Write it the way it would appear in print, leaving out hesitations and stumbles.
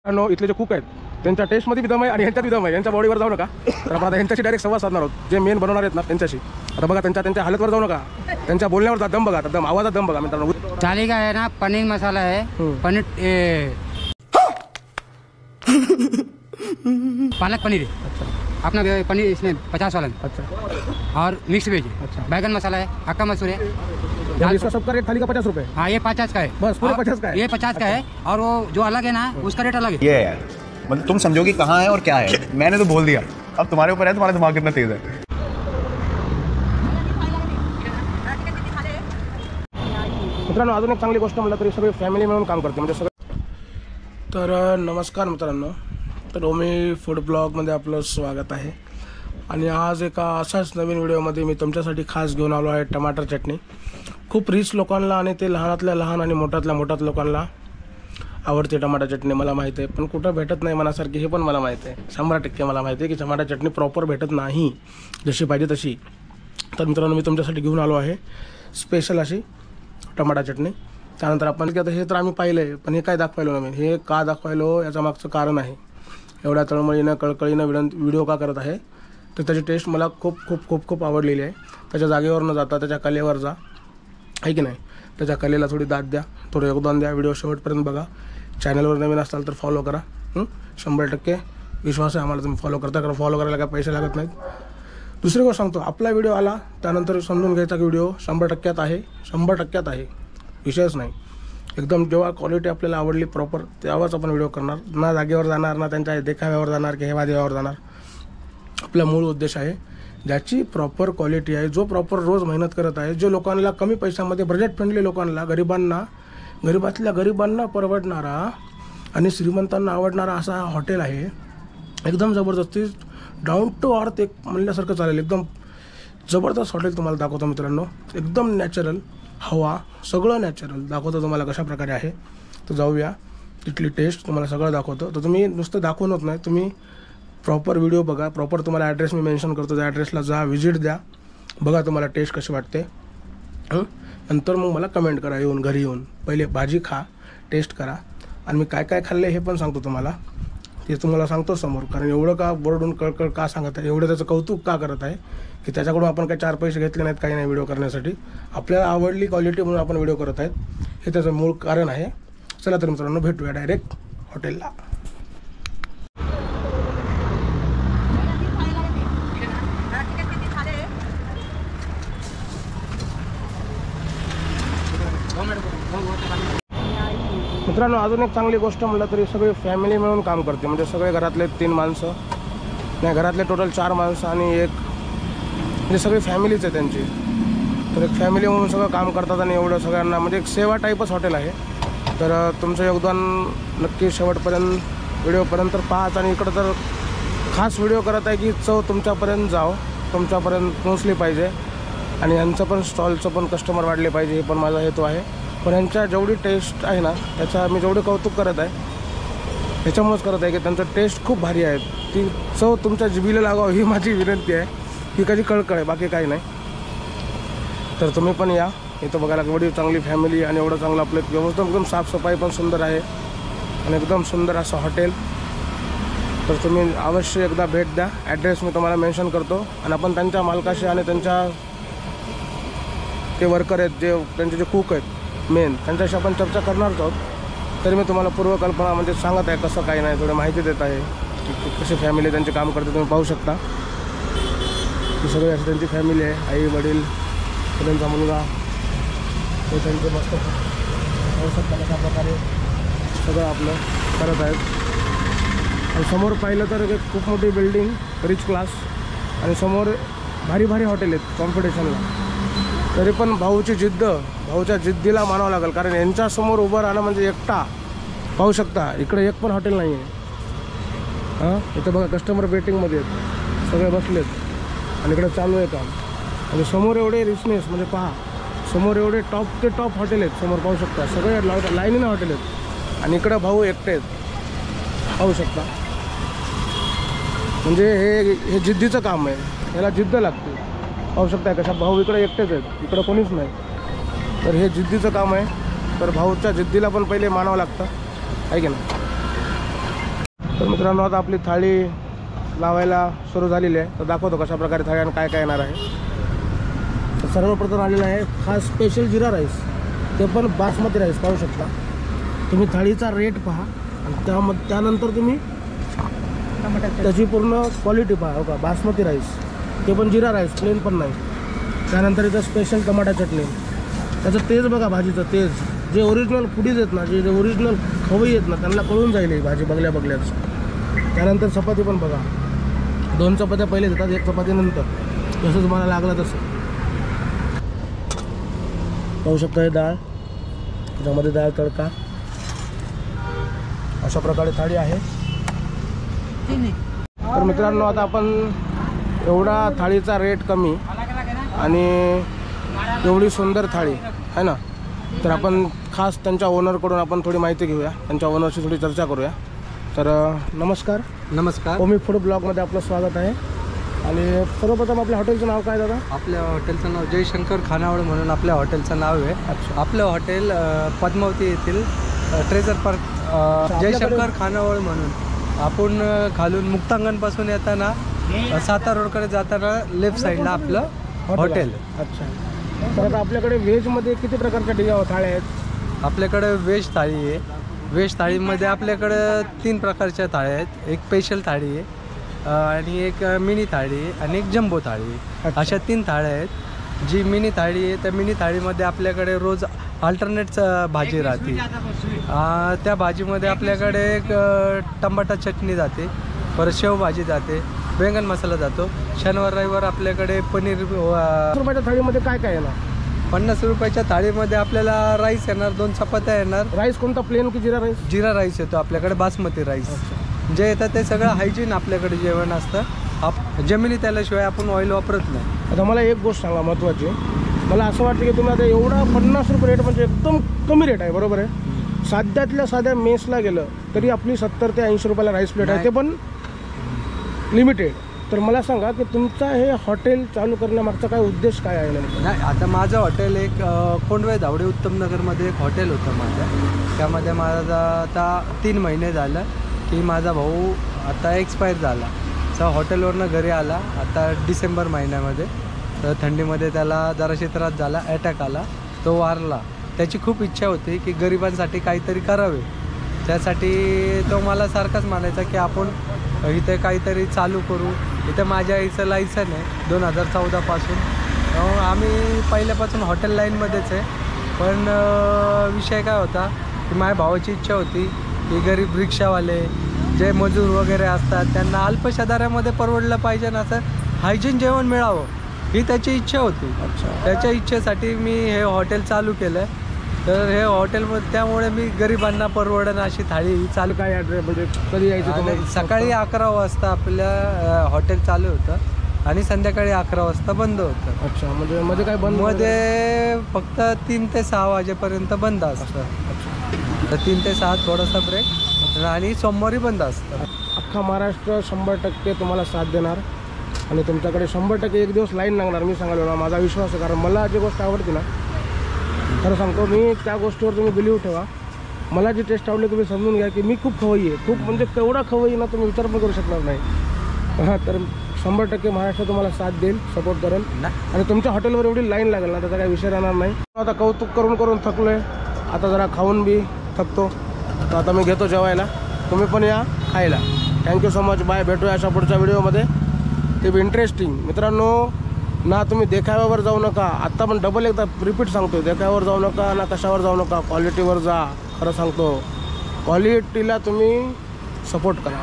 इथले जे कुक आहेत त्यांच्या टेस्टमध्ये बी दम आहे आणि ह्यांच्यात बी दम आहे. यांच्या बॉडीवर जाऊ नका. तर आपण आता ह्यांच्याशी डायरेक्ट संवाद साधणार आहोत, जे मेन बनवणार आहेत ना त्यांच्याशी. आता बघा त्यांच्या हालतवर जाऊ नका, त्यांच्या बोलण्यावर दम बघा, दम आवाजात दम बघा मित्रांनो. चाली का है ना पनीर मसाला है, पनीर पालक पनीर है अपना पनीर इसमें 50 वाला है। अच्छा और मिक्स वेज है। अच्छा बैगन मसाला है, हक्का मसूर है। इसका सबका रेट थाली का 50 रुपये? हाँ ये 50 का है, बस पूरे 50 का है? ये 50 का है और वो जो अलग है ना उसका रेट अलग है। ये यार मतलब तुम समझो कि कहाँ है और क्या है। मैंने तो बोल दिया, अब तुम्हारे ऊपर है तुम्हारा दिमाग कितना तेज है। मित्रांनो अजून एक चांगली गोष्ट म्हटलं तरी सगळे फॅमिली मिळून काम करते, म्हणजे सगळं. तर नमस्कार मित्रांनो, तर ओमी फूड ब्लॉगमध्ये आपलं स्वागत आहे. आणि आज एका अशाच नवीन व्हिडिओमध्ये मी तुमच्यासाठी खास घेऊन आलो आहे टमाटर चटणी. खूप रिच लोकांना आणि ते लहानातल्या लहान आणि मोठातल्या मोठात लोकांना आवडते टमाटर चटणी, मला माहिती आहे. पण कुठं भेटत नाही मनासारखी हे पण मला माहिती आहे. 100% मला माहिती आहे की टमाटर चटणी प्रॉपर भेटत नाही जशी पाहिजे तशी. तर मित्रांनो मी तुमच्यासाठी घेऊन आलो आहे स्पेशल अशी टमाटर चटणी. त्यानंतर आपण आता हे तर आम्ही पाहिलं आहे, पण हे काय दाखवायलो ना मी, हे का दाखवायलो याचं मागचं कारण आहे. एवढ्या तळमळीनं कळकळीनं व्हिडिओ का करत आहे तर त्याची टेस्ट मला खूप खूप खूप खूप आवडलेली आहे. त्याच्या जागेवर न जाता त्याच्या कलेवर जा, आहे की नाही. त्याच्या कलेला थोडी दाद द्या, थोडं योगदान द्या. व्हिडिओ शेवटपर्यंत बघा. चॅनलवर नवीन असाल तर फॉलो करा. 100% विश्वास आहे आम्हाला तुम्ही फॉलो करता, कारण फॉलो करायला काय पैसे लागत नाहीत. दुसरी गोष्ट सांगतो, आपला व्हिडिओ आला त्यानंतर समजून घ्यायचा की व्हिडिओ 100% आहे, 100% आहे, विषयच नाही. एकदम जेव्हा क्वालिटी आपल्याला आवडली प्रॉपर तेव्हाच आपण व्हिडिओ करणार. ना जागेवर जाणार, ना त्यांच्या देखाव्यावर जाणार की हेवा देवावर जाणार. आपला मूळ उद्देश आहे ज्याची प्रॉपर क्वालिटी आहे, जो प्रॉपर रोज मेहनत करत आहे, जो लोकांना कमी पैशामध्ये बजेट फ्रेंडली लोकांना, गरीबातल्या गरिबांना परवडणारा आणि श्रीमंतांना आवडणारा असा हॉटेल आहे. एकदम जबरदस्ती डाऊन टू अर्थ एक म्हणल्यासारखं चालेल. एकदम जबरदस्त हॉटेल तुम्हाला दाखवतो मित्रांनो. एकदम नॅचरल हवा, सगळं नॅचरल दाखवतो तुम्हाला कशा प्रकारे आहे. तर जाऊया, तिथली टेस्ट तुम्हाला सगळं दाखवतो. तर तुम्ही नुसतं दाखवूनच नाही, तुम्ही प्रॉपर व्हिडिओ बघा. प्रॉपर तुम्हाला ॲड्रेस मी मेन्शन करतो, त्या ॲड्रेसला जा, व्हिजिट द्या, बघा तुम्हाला टेस्ट कशी वाटते. नंतर मग मला कमेंट करा, येऊन घरी येऊन. पहिले भाजी खा, टेस्ट करा, आणि मी काय काय खाल्ले हे पण सांगतो तुम्हाला. ते तुम्हाला सांगतो समोर, कारण एवढं का बोर्डून कळकळ का सांगत आहे, एवढं त्याचं कौतुक का करत आहे की त्याच्याकडून आपण काही 4 पैसे घेतले नाहीत, काही नाही व्हिडिओ करण्यासाठी. आपल्याला आवडली क्वालिटी म्हणून आपण व्हिडिओ करत आहेत, हे त्याचं मूळ कारण आहे. चला तर मित्रांनो भेटूया डायरेक्ट हॉटेलला. मित्रांनो अजून एक चांगली गोष्ट म्हटलं तरी सगळे फॅमिली मिळून काम करते, म्हणजे सगळे घरातले 3 माणसं नाही, घरातले टोटल 4 माणसं आणि एक, म्हणजे सगळी फॅमिलीच आहे त्यांची. तर एक फॅमिली म्हणून सगळं काम करतात आणि एवढं सगळ्यांना म्हणजे एक सेवा टाईपच हॉटेल आहे. तर तुमचं योगदान नक्की शेवटपर्यंत व्हिडिओपर्यंत पाहाच. आणि इकडं तर खास व्हिडिओ करत आहे की चव तुमच्यापर्यंत जावं, तुमच्यापर्यंत पोहोचली पाहिजे आणि यांचं पण स्टॉलचं पण कस्टमर वाढले पाहिजे, हे पण माझा हेतू आहे. पण यांच्या जेवढी टेस्ट आहे ना त्याचा मी जेवढं कौतुक करत आहे त्याच्यामुळेच करत आहे की त्यांचं टेस्ट खूप भारी आहे. ती चव तुमच्या जिभेला लागावं ही माझी विनंती आहे. ही कधी कळकळ आहे, बाकी काही नाही. तर तुम्ही पण या इथं बघायला. एवढी चांगली फॅमिली आणि एवढं चांगलं आपलं व्यवस्था, एकदम साफसफाई पण सुंदर आहे आणि एकदम सुंदर असं हॉटेल. तर तुम्ही अवश्य एकदा भेट द्या. ॲड्रेस मी तुम्हाला मेन्शन करतो. आणि आपण त्यांच्या मालकाशी आणि त्यांच्या ते वर्कर आहेत, जे त्यांचे जे कुक आहेत मेन, त्यांच्याशी आपण चर्चा करणारच आहोत. तरी मी तुम्हाला पूर्वकल्पना म्हणजे सांगत आहे कसं काही नाही, थोडी माहिती देत आहे की कशी फॅमिली त्यांचे काम करते. तुम्ही पाहू शकता की सगळी अशी त्यांची फॅमिली आहे, आई वडील, त्यांचा मुलगा, ते त्यांचे मस्त पाहू शकता कशा प्रकारे सगळं आपलं करत आहेत. आणि समोर पाहिलं तर एक खूप मोठी बिल्डिंग, रिच क्लास, आणि समोर भारी भारी हॉटेल आहेत कॉम्पिटिशनला. तरी पण भाऊची जिद्द, भाऊच्या जिद्दीला मानावं लागेल, कारण यांच्यासमोर उभं राहणं म्हणजे एकटा. पाहू शकता इकडे एक पण हॉटेल नाही आहे. इथं बघा कस्टमर वेटिंगमध्ये आहेत, सगळे बसलेत आणि इकडे चालू आहे काम. आणि समोर एवढे रिचनेस म्हणजे पहा, समोर एवढे टॉप ते टॉप हॉटेल आहेत समोर, पाहू शकता सगळे लाईनीनं हॉटेल आहेत. आणि इकडं भाऊ एकटे आहेत, पाहू शकता. म्हणजे हे जिद्दीचं काम आहे, याला जिद्द लागते. पाहू शकता कशा भाऊ इकडे एकटेच आहेत, इकडं कोणीच नाही. तर हे जिद्दीचं काम आहे. तर भाऊच्या जिद्दीला पण पहिले मानावं लागतं, आहे की नाही. तर मित्रांनो आता आपली थाळी लावायला सुरू झालेली आहे. तर दाखवतो कशा प्रकारे थाळी आणि काय काय येणार आहे. तर सर्वप्रथम आलेलं आहे खास स्पेशल जिरा राईस, ते पण बासमती राईस पाहू शकता तुम्ही. थाळीचा रेट पहा आणि त्यानंतर तुम्ही त्याची पूर्ण क्वालिटी पहा. हो का, बासमती राईस, ते पण जिरा राईस, प्लेन पण नाही. त्यानंतर इथं स्पेशल टमाटा चटणी, त्याचं तेज बघा, भाजीचं तेज. जे ओरिजिनल फुडीज आहेत ना, जे ओरिजिनल खवई आहेत ना, त्यांना कळून जाईल ही भाजी बघल्याच. त्यानंतर चपाती पण बघा, 2 चपात्या पहिले देतात, 1 चपाती नंतर, जसं तुम्हाला लागलं तसं. पाहू शकता हे डाळ, त्याच्यामध्ये डाळ तडका, अशा प्रकारे थाळी आहे. तर मित्रांनो आता आपण एवढा थाळीचा रेट कमी आणि एवढी सुंदर थाळी आहे ना, तर आपण खास त्यांच्या ओनरकडून आपण थोडी माहिती घेऊया, त्यांच्या ओनरशी थोडी चर्चा करूया. तर नमस्कार. नमस्कार. ओमी फूड ब्लॉगमध्ये आपलं स्वागत आहे. आणि सर्वप्रथम आपल्या हॉटेलचं नाव काय दादा? आपल्या हॉटेलचं नाव जयशंकर खानावळ म्हणून आपल्या हॉटेलचं नाव आहे. अच्छा. आपलं हॉटेल पद्मावती येथील ट्रेजर पार्क जयशंकर खानावळ म्हणून. आपण खालून मुक्तांगणपासून येताना सातारा रोडकडे जाताना लेफ्ट साईडला आपलं हॉटेल. अच्छा. तर आता आपल्याकडे व्हेजमध्ये किती प्रकारच्या थाळ्या आहेत? आपल्याकडे व्हेज थाळी आहे. व्हेज थाळीमध्ये आपल्याकडं 3 प्रकारच्या थाळ्या आहेत. एक स्पेशल थाळी आहे आणि एक मिनी थाळी आहे आणि एक जम्बो थाळी आहे. अशा 3 थाळ्या आहेत. जी मिनी थाळी आहे त्या मिनी थाळीमध्ये आपल्याकडे रोज अल्टरनेट भाजी राहते. त्या भाजीमध्ये आपल्याकडे एक टमाटा चटणी जाते, परत शेवभाजी जाते, बैंगन मसाला जातो. शनिवार रविवार आपल्याकडे पनीर. 50 रुपयाच्या थाळीमध्ये काय काय येणार? 50 रुपयाच्या थाळीमध्ये आपल्याला राईस येणार, 2 चपात्या येणार. राईस कोणता, प्लेन की जिरा राईस? जिरा राईस येतो आपल्याकडे, बासमती राईस. जे येतं ते सगळं हायजीन आपल्याकडे जेवण असतं. जमिनी त्याल्याशिवाय आपण ऑइल वापरत नाही. आता मला एक गोष्ट सांगा महत्त्वाची. मला असं वाटतं की तुम्ही आता एवढा 50 रुपये रेट म्हणजे एकदम कमी रेट आहे, बरोबर आहे? साध्यातल्या साध्या मेसला गेलं तरी आपली 70 ते 80 रुपयाला राईस प्लेट आहे, ते पण लिमिटेड. तर मला सांगा की तुमचा हे हॉटेल चालू करण्यामागचा काय उद्देश काय आहे नेमका? नाही, आता माझं हॉटेल एक कोंडवे धावडे उत्तमनगरमध्ये एक हॉटेल होतं माझं. त्यामध्ये माझं आता 3 महिने झालं की माझा भाऊ आता एक्सपायर झाला. हॉटेलवरनं घरी आला आता डिसेंबर महिन्यामध्ये. तर थंडीमध्ये त्याला जराशी त्रास झाला, अटॅक आला, तो वारला. त्याची खूप इच्छा होती की गरिबांसाठी काहीतरी करावे. त्यासाठी तो मला सारखाच म्हणायचा की आपण इथे काहीतरी चालू करू. इथं माझ्या आईचं लायसन आहे 2014पासून. आम्ही पहिल्यापासून हॉटेल लाईनमध्येच आहे. पण विषय काय होता की माझ्या भावाची इच्छा होती की गरीब रिक्षावाले जे मजूर वगैरे असतात त्यांना अल्पशा दरामध्ये परवडलं पाहिजे ना, असं हायजीन जेवण मिळावं ही त्याची इच्छा होती. त्याच्या इच्छेसाठी मी हे हॉटेल चालू केलं. तर हे हॉटेलमध्ये त्यामुळे मी गरिबांना परवडणं अशी थाळी चालू. काय ॲड्रेस म्हणजे कधी यायचं? सकाळी 11 वाजता आपल्या हॉटेल चालू होतं आणि संध्याकाळी 11 वाजता बंद होतं. अच्छा, म्हणजे मध्ये काय बंद? मध्ये फक्त 3 ते 6 वाजेपर्यंत बंद असतं. तर 3 ते 6 थोडासा ब्रेक आणि सोमवारी बंद असतं. अख्खा महाराष्ट्र 100% तुम्हाला साथ देणार आणि तुमच्याकडे 100% एक दिवस लाईन लागणार. मी सांगायला ना, माझा विश्वास आहे. कारण मला जी गोष्ट आवडते ना, खरं सांगतो मी, त्या गोष्टीवर तुम्ही बिलीव ठेवा. मला जी टेस्ट आवडली तुम्ही समजून घ्या की मी खूप खवय्यी आहे. खूप म्हणजे केवढा खवय्यी ना, तुम्ही विचार पण करू शकणार नाही. हां, तर 100% महाराष्ट्र तुम्हाला साथ देईल, सपोर्ट करेल आणि तुमच्या हॉटेलवर एवढी लाईन लागेल ना, त्याचा काही विषय राहणार नाही. आता कौतुक करून थकलो आहे, आता जरा खाऊन बी थकतो. तर आता मी घेतो जेवायला, तुम्ही पण या खायला. Thank you so much, bye. भेटूया अशा पुढच्या व्हिडिओमध्ये. ते बी इंटरेस्टिंग. मित्रांनो, ना तुम्ही देखाव्यावर जाऊ नका. आत्ता पण डबल एकदा रिपीट सांगतो, देखाव्यावर जाऊ नका ना कशावर जाऊ नका, क्वालिटीवर जा. खरं सांगतो, क्वालिटीला तुम्ही सपोर्ट करा.